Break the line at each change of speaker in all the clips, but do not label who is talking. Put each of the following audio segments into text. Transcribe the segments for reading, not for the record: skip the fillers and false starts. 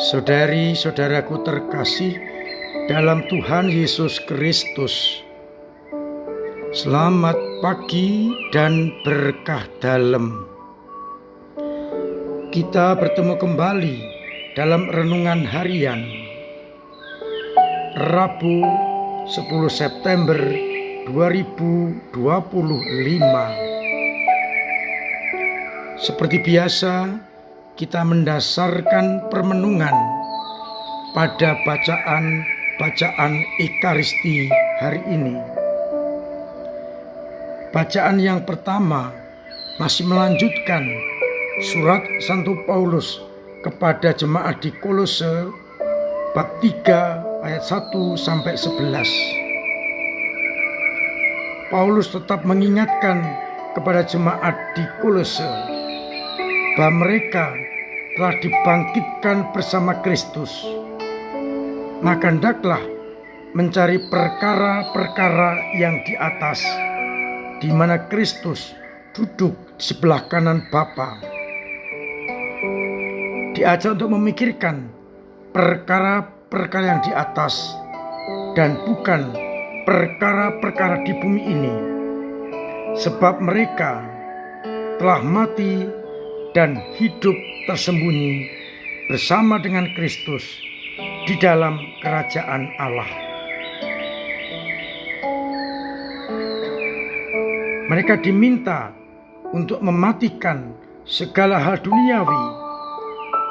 Saudari-saudaraku terkasih dalam Tuhan Yesus Kristus, selamat pagi dan berkah dalam. Kita bertemu kembali dalam renungan harian Rabu 10 September 2025. Seperti biasa, kita mendasarkan permenungan pada bacaan Ekaristi hari ini. Bacaan yang pertama masih melanjutkan surat Santo Paulus kepada jemaat di Kolose bab 3 ayat 1 sampai 11. Paulus tetap mengingatkan kepada jemaat di Kolose bahwa mereka telah dibangkitkan bersama Kristus. Maka hendaklah mencari perkara-perkara yang di atas, di mana Kristus duduk di sebelah kanan Bapa. Diajak untuk memikirkan perkara-perkara yang di atas dan bukan perkara-perkara di bumi ini, sebab mereka telah mati dan hidup tersembunyi bersama dengan Kristus di dalam kerajaan Allah. Mereka diminta untuk mematikan segala hal duniawi,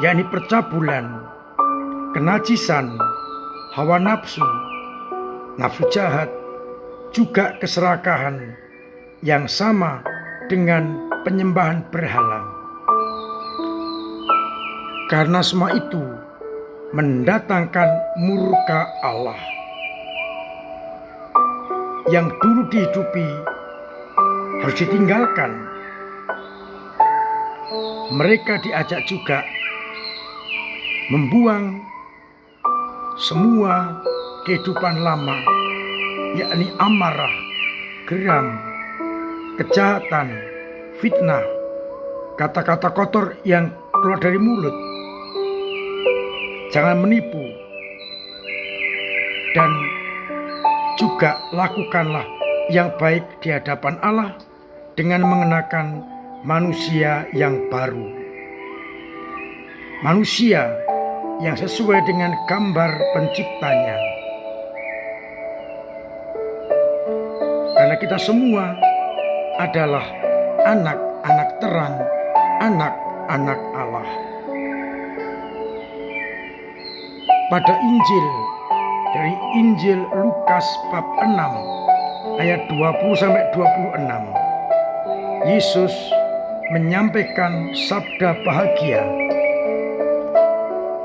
yakni percabulan, kenajisan, hawa nafsu, nafsu jahat, juga keserakahan yang sama dengan penyembahan berhala. Karena semua itu mendatangkan murka Allah. Yang dulu dihidupi harus ditinggalkan. Mereka diajak juga membuang semua kehidupan lama, yakni amarah, geram, kejahatan, fitnah, kata-kata kotor yang keluar dari mulut. Jangan menipu, dan juga lakukanlah yang baik di hadapan Allah dengan mengenakan manusia yang baru. Manusia yang sesuai dengan gambar penciptanya. Karena kita semua adalah anak-anak terang, anak-anak Allah. Pada Injil dari Injil Lukas bab 6 ayat 20 sampai 26, Yesus menyampaikan sabda bahagia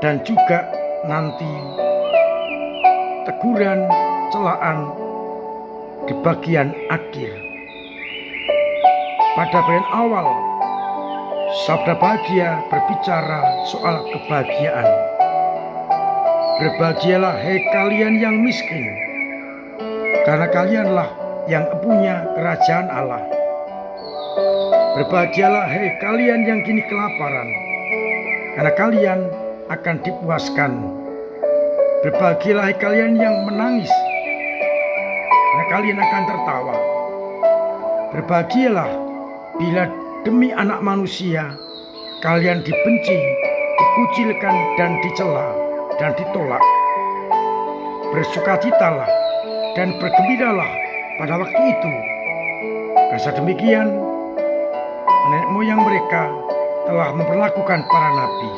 dan juga nanti teguran celaan di bagian akhir. Pada bagian awal, sabda bahagia berbicara soal kebahagiaan. Berbahagialah hai kalian yang miskin, karena kalianlah yang punya kerajaan Allah. Berbahagialah hai kalian yang kini kelaparan, karena kalian akan dipuaskan. Berbahagialah hai kalian yang menangis, karena kalian akan tertawa. Berbahagialah bila demi anak manusia kalian dibenci, dikucilkan dan dicela dan ditolak. Bersukacitalah dan bergembiralah pada waktu itu, karena demikian nenek moyang mereka telah memperlakukan para nabi.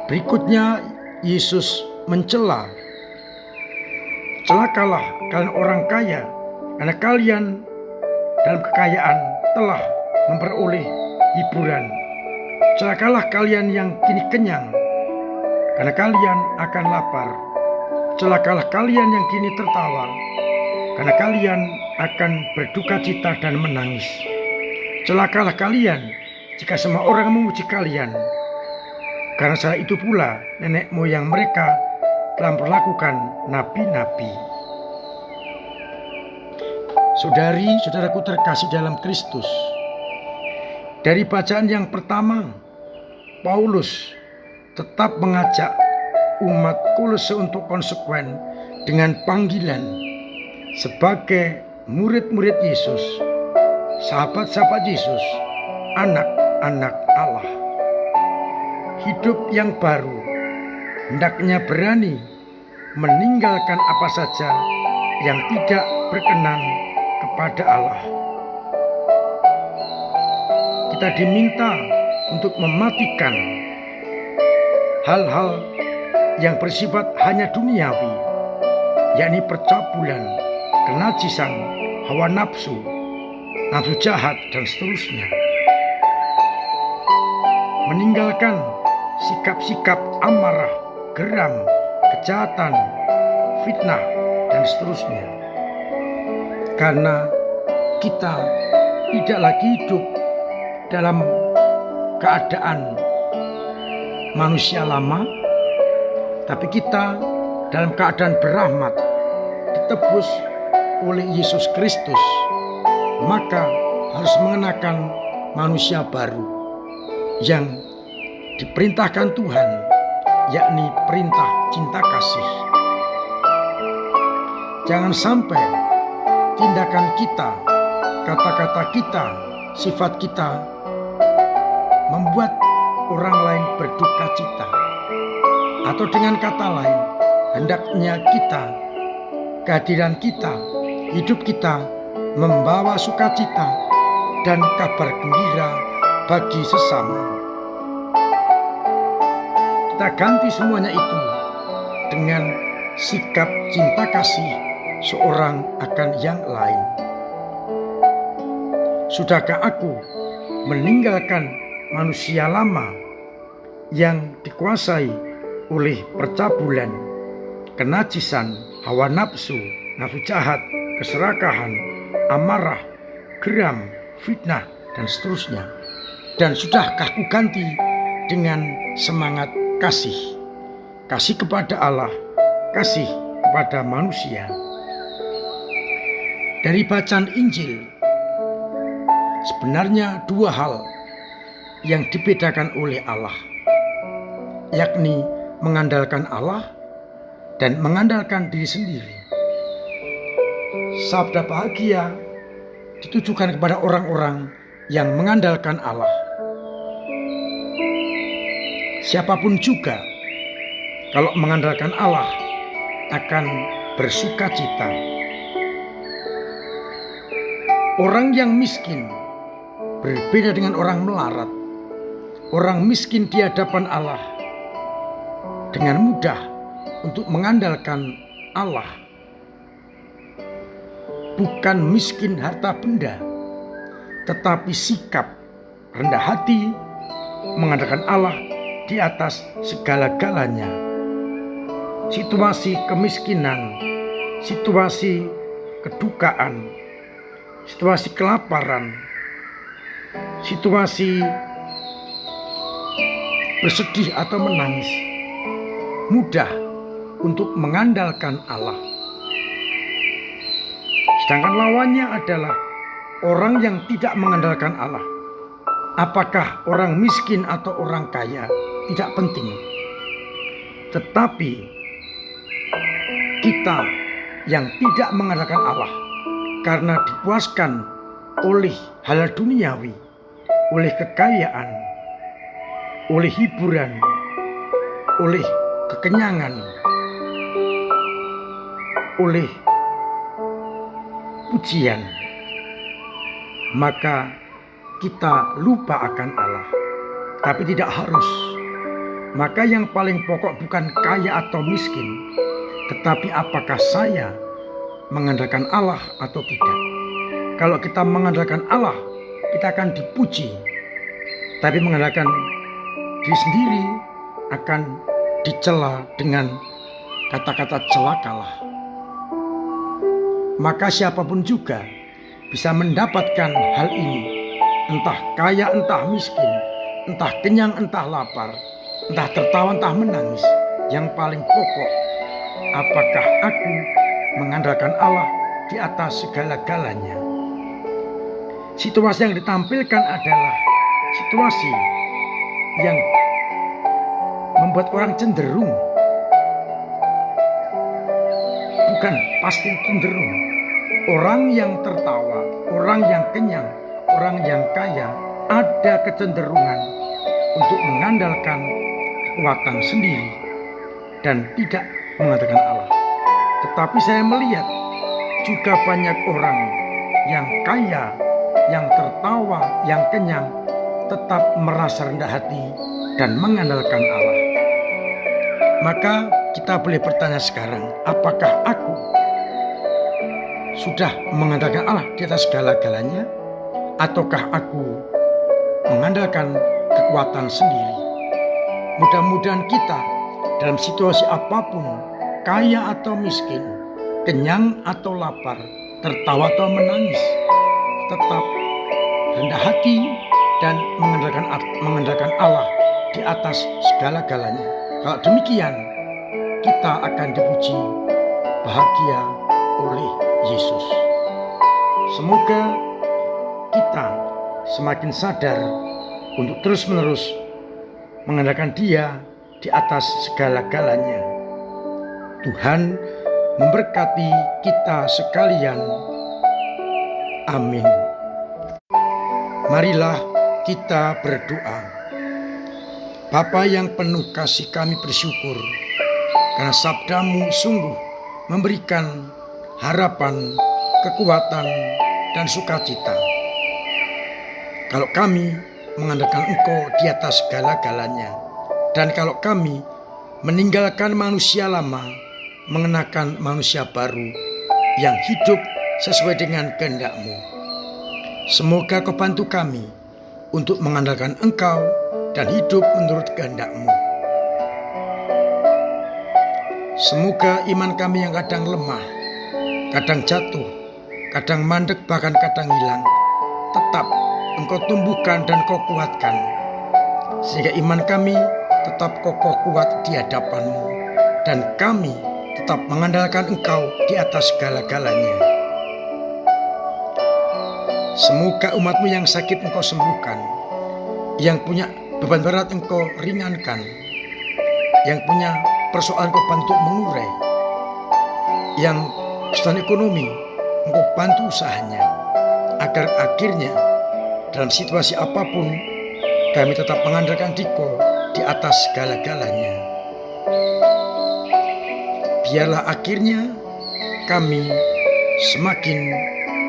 Berikutnya Yesus mencela. Celakalah kalian orang kaya, karena kalian dalam kekayaan telah memperoleh hiburan. Celakalah kalian yang kini kenyang, karena kalian akan lapar. Celakalah kalian yang kini tertawa, karena kalian akan berduka cita dan menangis. Celakalah kalian jika semua orang memuji kalian, karena saat itu pula nenek moyang mereka telah memperlakukan nabi-nabi. Saudari-saudaraku terkasih dalam Kristus, dari bacaan yang pertama Paulus tetap mengajak umat Kolose untuk konsekuen dengan panggilan sebagai murid-murid Yesus, sahabat-sahabat Yesus, anak-anak Allah. Hidup yang baru hendaknya berani meninggalkan apa saja yang tidak berkenan kepada Allah. Kita diminta untuk mematikan hal-hal yang bersifat hanya duniawi, yakni percabulan, kenajisan, hawa nafsu, nafsu jahat, dan seterusnya. Meninggalkan sikap-sikap amarah, geram, kejahatan, fitnah, dan seterusnya. Karena kita tidak lagi hidup dalam keadaan manusia lama, tapi kita dalam keadaan berahmat, ditebus oleh Yesus Kristus, maka harus mengenakan manusia baru yang diperintahkan Tuhan, yakni perintah cinta kasih. Jangan sampai tindakan kita, kata-kata kita, sifat kita membuat orang lain berduka cita. Atau dengan kata lain, hendaknya kita, kehadiran kita, hidup kita membawa sukacita dan kabar gembira bagi sesama. Kita ganti semuanya itu dengan sikap cinta kasih seorang akan yang lain. Sudahkah aku meninggalkan manusia lama yang dikuasai oleh percabulan, kenajisan, hawa nafsu, nafsu jahat, keserakahan, amarah, geram, fitnah, dan seterusnya? Dan sudahkah ku ganti dengan semangat kasih? Kasih kepada Allah, kasih kepada manusia. Dari bacaan Injil, sebenarnya dua hal yang dibedakan oleh Allah, yakni mengandalkan Allah dan mengandalkan diri sendiri. Sabda bahagia ditujukan kepada orang-orang yang mengandalkan Allah. Siapapun juga kalau mengandalkan Allah akan bersuka cita. Orang yang miskin berbeda dengan orang melarat. Orang miskin di hadapan Allah dengan mudah untuk mengandalkan Allah. Bukan miskin harta benda, tetapi sikap rendah hati mengandalkan Allah di atas segala-galanya. Situasi kemiskinan, situasi kedukaan, situasi kelaparan, situasi bersedih atau menangis, mudah untuk mengandalkan Allah. Sedangkan lawannya adalah orang yang tidak mengandalkan Allah. Apakah orang miskin atau orang kaya tidak penting, tetapi kita yang tidak mengandalkan Allah karena dipuaskan oleh hal duniawi, oleh kekayaan, oleh hiburan, oleh kekenyangan, oleh pujian, maka kita lupa akan Allah. Tapi tidak harus. Maka yang paling pokok bukan kaya atau miskin, tetapi apakah saya mengandalkan Allah atau tidak. Kalau kita mengandalkan Allah, kita akan dipuji. Tapi mengandalkan diri sendiri akan dicela dengan kata-kata celakalah. Maka siapapun juga bisa mendapatkan hal ini, entah kaya entah miskin, entah kenyang entah lapar, entah tertawa entah menangis. Yang paling pokok, apakah aku mengandalkan Allah di atas segala-galanya. Situasi yang ditampilkan adalah situasi yang membuat orang cenderung, bukan pasti cenderung. Orang yang tertawa, orang yang kenyang, orang yang kaya ada kecenderungan untuk mengandalkan kekuatan sendiri dan tidak mengandalkan Allah. Tetapi saya melihat juga banyak orang yang kaya, yang tertawa, yang kenyang tetap merasa rendah hati dan mengandalkan Allah. Maka kita boleh bertanya sekarang, apakah aku sudah mengandalkan Allah di atas segala-galanya, ataukah aku mengandalkan kekuatan sendiri? Mudah-mudahan kita dalam situasi apapun, kaya atau miskin, kenyang atau lapar, tertawa atau menangis, tetap rendah hati dan mengandalkan Allah di atas segala-galanya. Kalau demikian, kita akan dipuji bahagia oleh Yesus. Semoga kita semakin sadar untuk terus-menerus mengandalkan Dia di atas segala-galanya. Tuhan memberkati kita sekalian. Amin. Marilah kita berdoa. Bapa yang penuh kasih, kami bersyukur karena sabda-Mu sungguh memberikan harapan, kekuatan, dan sukacita. Kalau kami mengandalkan Engkau di atas segala-galanya, dan kalau kami meninggalkan manusia lama, mengenakan manusia baru yang hidup sesuai dengan kehendak-Mu. Semoga Kau bantu kami untuk mengandalkan Engkau dan hidup menurut kehendak-Mu. Semoga iman kami yang kadang lemah, kadang jatuh, kadang mandek, bahkan kadang hilang, tetap Engkau tumbuhkan dan Kau kuatkan, sehingga iman kami tetap kokoh kuat di hadapan-Mu, dan kami tetap mengandalkan Engkau di atas segala-galanya. Semoga umat-Mu yang sakit Engkau sembuhkan, yang punya beban berat Engkau ringankan, yang punya persoalan Engkau bantu mengurai, yang kesulitan ekonomi Engkau bantu usahanya, agar akhirnya dalam situasi apapun kami tetap mengandalkan Dikau di atas segala-galanya. Biarlah akhirnya kami semakin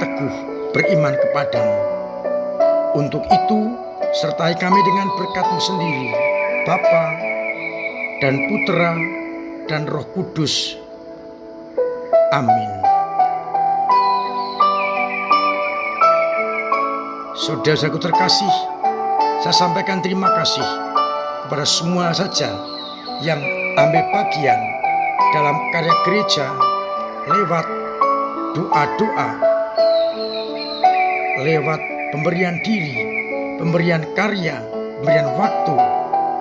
teguh beriman kepadamu. Untuk itu sertai kami dengan berkat-Mu sendiri, Bapa dan Putra dan Roh Kudus. Amin. Saudara-saudaraku terkasih, saya sampaikan terima kasih kepada semua saja yang ambil bagian dalam karya gereja lewat doa-doa, lewat pemberian diri, pemberian karya, pemberian waktu,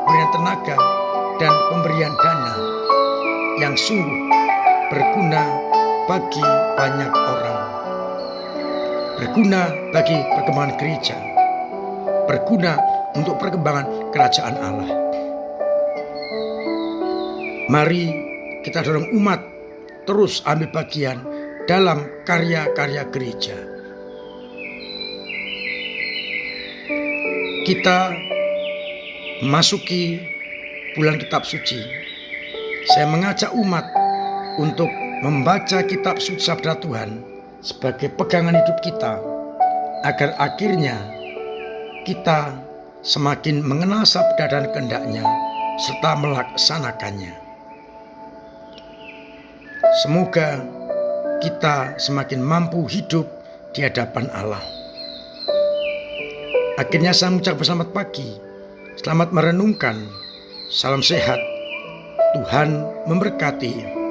pemberian tenaga, dan pemberian dana yang sungguh berguna bagi banyak orang, berguna bagi perkembangan gereja, berguna untuk perkembangan kerajaan Allah. Mari kita dorong umat terus ambil bagian dalam karya-karya gereja. Kita memasuki bulan kitab suci. Saya mengajak umat untuk membaca kitab suci sabda Tuhan sebagai pegangan hidup kita, agar akhirnya kita semakin mengenal sabda dan kehendak-Nya serta melaksanakannya. Semoga kita semakin mampu hidup di hadapan Allah. Akhirnya saya mengucapkan selamat pagi, selamat merenungkan, salam sehat, Tuhan memberkati.